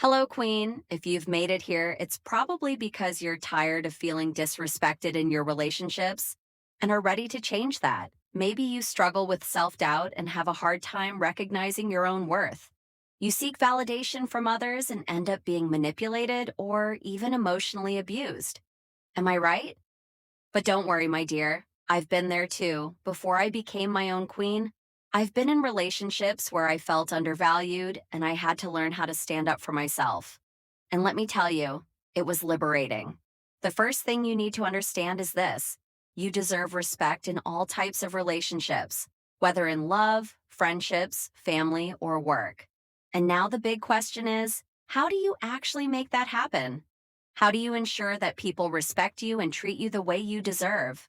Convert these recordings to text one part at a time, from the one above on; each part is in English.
Hello, Queen. If you've made it here, it's probably because you're tired of feeling disrespected in your relationships and are ready to change that. Maybe you struggle with self doubt and have a hard time recognizing your own worth. You seek validation from others and end up being manipulated or even emotionally abused. Am I right? But don't worry, my dear. I've been there too. Before I became my own queen, I've been in relationships where I felt undervalued and I had to learn how to stand up for myself. And let me tell you, it was liberating. The first thing you need to understand is this: you deserve respect in all types of relationships, whether in love, friendships, family, or work. And now the big question is, how do you actually make that happen? How do you ensure that people respect you and treat you the way you deserve?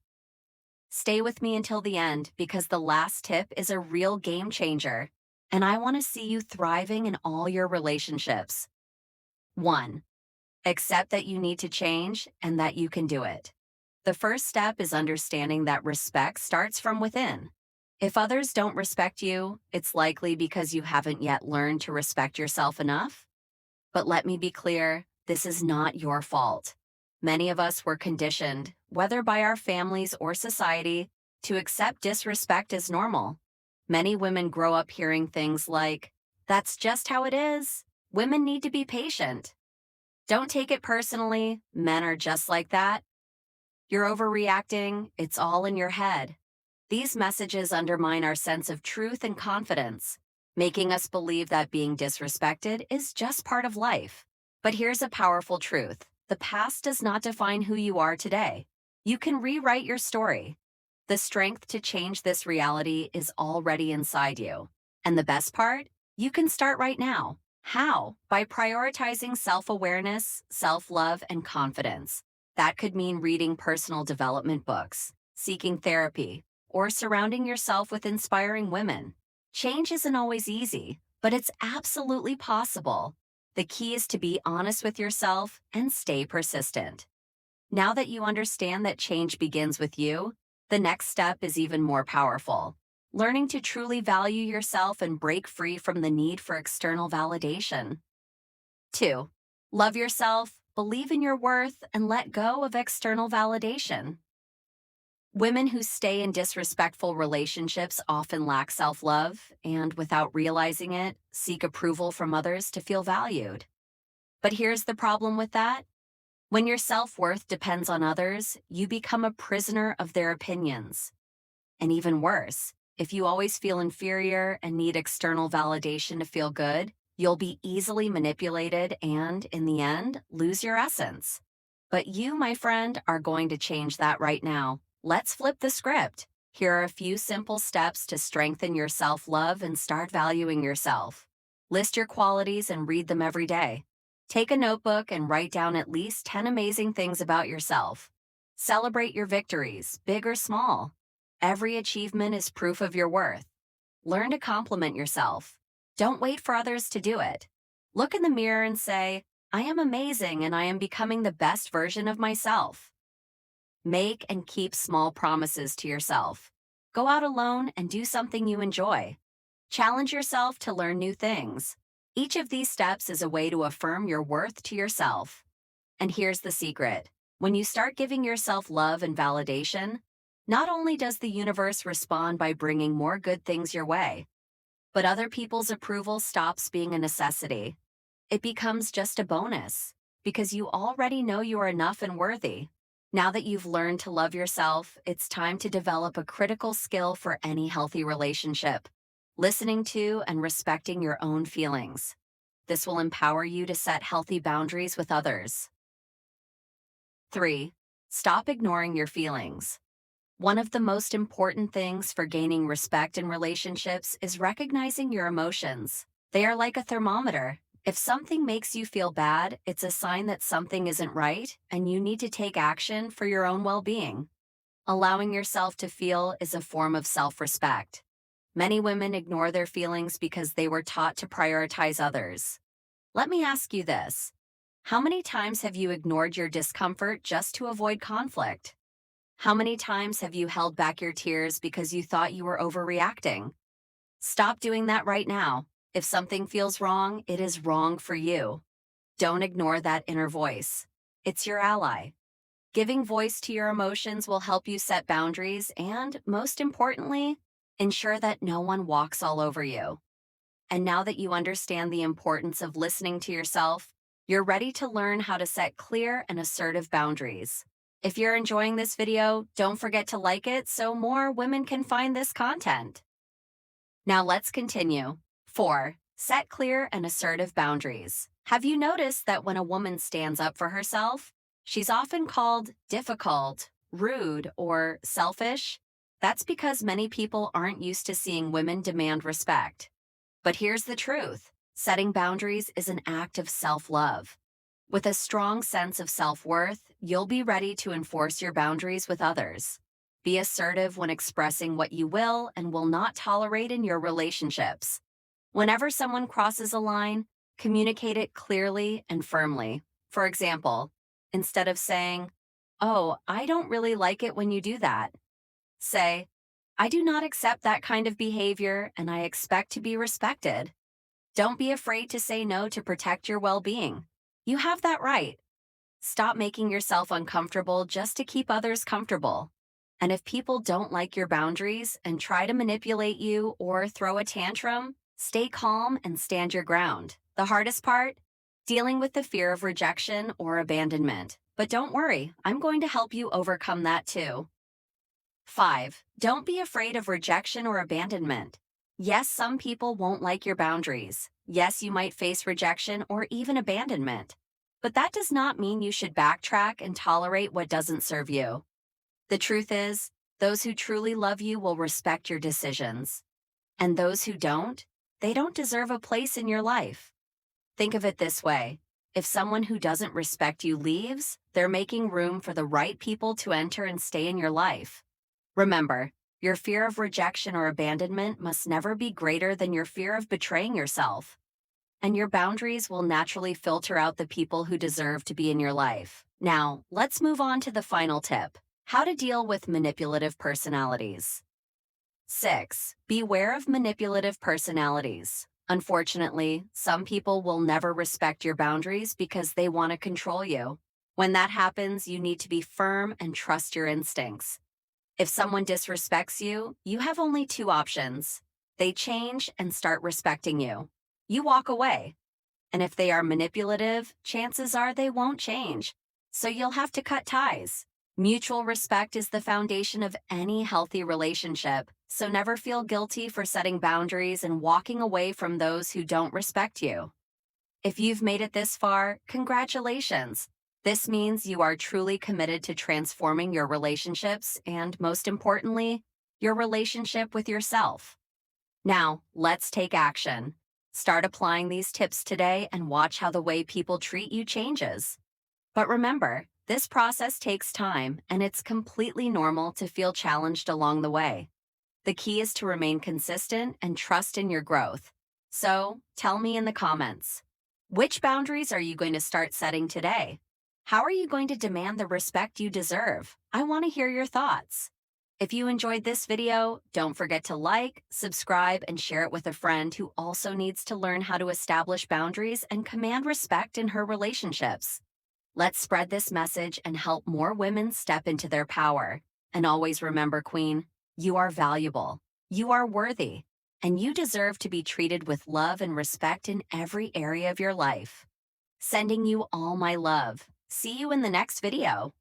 Stay with me until the end because the last tip is a real game changer, and I want to see you thriving in all your relationships. 1. Accept that you need to change and that you can do it. The first step is understanding that respect starts from within. If others don't respect you, it's likely because you haven't yet learned to respect yourself enough. But let me be clear, this is not your fault. Many of us were conditioned, whether by our families or society, to accept disrespect as normal. Many women grow up hearing things like, "That's just how it is. Women need to be patient. Don't take it personally. Men are just like that. You're overreacting. It's all in your head." These messages undermine our sense of truth and confidence, making us believe that being disrespected is just part of life. But here's a powerful truth: the past does not define who you are today. You can rewrite your story. The strength to change this reality is already inside you. And the best part? You can start right now. How? By prioritizing self-awareness, self-love, and confidence. That could mean reading personal development books, seeking therapy, or surrounding yourself with inspiring women. Change isn't always easy, but it's absolutely possible. The key is to be honest with yourself and stay persistent. Now that you understand that change begins with you, the next step is even more powerful: learning to truly value yourself and break free from the need for external validation. 2. Love yourself, believe in your worth, and let go of external validation. Women who stay in disrespectful relationships often lack self-love and, without realizing it, seek approval from others to feel valued. But here's the problem with that. When your self-worth depends on others, you become a prisoner of their opinions. And even worse, if you always feel inferior and need external validation to feel good, you'll be easily manipulated and, in the end, lose your essence. But you, my friend, are going to change that right now. Let's flip the script. Here are a few simple steps to strengthen your self-love and start valuing yourself. List your qualities and read them every day. Take a notebook and write down at least 10 amazing things about yourself. Celebrate your victories, big or small. Every achievement is proof of your worth. Learn to compliment yourself. Don't wait for others to do it. Look in the mirror and say, "I am amazing and I am becoming the best version of myself." Make and keep small promises to yourself. Go out alone and do something you enjoy. Challenge yourself to learn new things. Each of these steps is a way to affirm your worth to yourself. And here's the secret: when you start giving yourself love and validation, not only does the universe respond by bringing more good things your way, but other people's approval stops being a necessity. It becomes just a bonus, because you already know you are enough and worthy. Now that you've learned to love yourself, it's time to develop a critical skill for any healthy relationship: listening to and respecting your own feelings. This will empower you to set healthy boundaries with others. 3. Stop ignoring your feelings. One of the most important things for gaining respect in relationships is recognizing your emotions. They are like a thermometer. If something makes you feel bad, it's a sign that something isn't right and you need to take action for your own well-being. Allowing yourself to feel is a form of self-respect. Many women ignore their feelings because they were taught to prioritize others. Let me ask you this: how many times have you ignored your discomfort just to avoid conflict? How many times have you held back your tears because you thought you were overreacting? Stop doing that right now. If something feels wrong, it is wrong for you. Don't ignore that inner voice. It's your ally. Giving voice to your emotions will help you set boundaries and, most importantly, ensure that no one walks all over you. And now that you understand the importance of listening to yourself, you're ready to learn how to set clear and assertive boundaries. If you're enjoying this video, don't forget to like it so more women can find this content. Now let's continue. 4. Set clear and assertive boundaries. Have you noticed that when a woman stands up for herself, she's often called difficult, rude, or selfish? That's because many people aren't used to seeing women demand respect. But here's the truth. Setting boundaries is an act of self-love. With a strong sense of self-worth, you'll be ready to enforce your boundaries with others. Be assertive when expressing what you will and will not tolerate in your relationships. Whenever someone crosses a line, communicate it clearly and firmly. For example, instead of saying, "Oh, I don't really like it when you do that," say, "I do not accept that kind of behavior and I expect to be respected." Don't be afraid to say no to protect your well-being. You have that right. Stop making yourself uncomfortable just to keep others comfortable. And if people don't like your boundaries and try to manipulate you or throw a tantrum, stay calm and stand your ground. The hardest part? Dealing with the fear of rejection or abandonment. But don't worry, I'm going to help you overcome that too. 5. Don't be afraid of rejection or abandonment. Yes, some people won't like your boundaries. Yes, you might face rejection or even abandonment. But that does not mean you should backtrack and tolerate what doesn't serve you. The truth is, those who truly love you will respect your decisions. And those who don't, they don't deserve a place in your life. Think of it this way. If someone who doesn't respect you leaves, they're making room for the right people to enter and stay in your life. Remember, your fear of rejection or abandonment must never be greater than your fear of betraying yourself. And your boundaries will naturally filter out the people who deserve to be in your life. Now, let's move on to the final tip: how to deal with manipulative personalities. 6. Beware of manipulative personalities. Unfortunately, some people will never respect your boundaries because they want to control you. When that happens, you need to be firm and trust your instincts. If someone disrespects you, you have only two options. They change and start respecting you. You walk away. And if they are manipulative, chances are they won't change. So you'll have to cut ties. Mutual respect is the foundation of any healthy relationship, so never feel guilty for setting boundaries and walking away from those who don't respect you. If you've made it this far, congratulations. This means you are truly committed to transforming your relationships and, most importantly, your relationship with yourself. Now, let's take action. Start applying these tips today and watch how the way people treat you changes. But remember, this process takes time, and it's completely normal to feel challenged along the way. The key is to remain consistent and trust in your growth. So, tell me in the comments, which boundaries are you going to start setting today? How are you going to demand the respect you deserve? I want to hear your thoughts. If you enjoyed this video, don't forget to like, subscribe, and share it with a friend who also needs to learn how to establish boundaries and command respect in her relationships. Let's spread this message and help more women step into their power. And always remember, Queen, you are valuable, you are worthy, and you deserve to be treated with love and respect in every area of your life. Sending you all my love. See you in the next video.